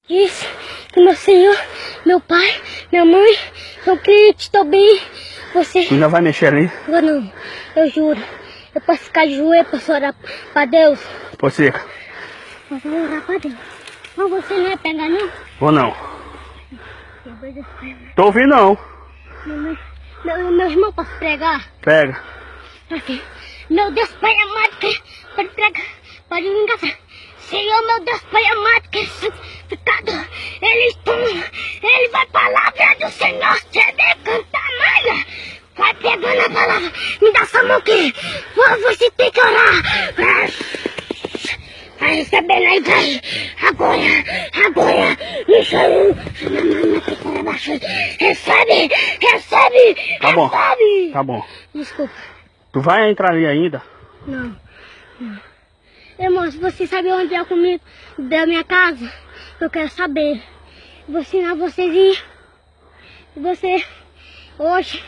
Diz que meu Senhor, meu pai, minha mãe, são crentes, estou bem. Você... Tu ainda vai mexer ali? Eu não, eu juro. Eu posso ficar de joelho, posso orar pra Deus. Você? Eu vou orar pra Deus. Mas você não ia pegar, não? Vou não. Tô ouvindo não. Meu irmão, posso pregar? Pega. Aqui. Meu Deus, Pai amado, pode pregar, pode me engatar. Senhor, meu Deus, Pai amado, que é santificado, Ele vai palavra do Senhor, você decanta malha. Vai pegando a palavra, me dá essa mão aqui, você tem que orar. Vai recebendo aí, vai. Agora, isso aí, recebe. Tá bom, tá bom. Desculpa. Tu vai entrar ali ainda? Não. Irmão, se você sabe onde é a comida da minha casa, eu quero saber. Vou ensinar vocês a ir. Você, hoje,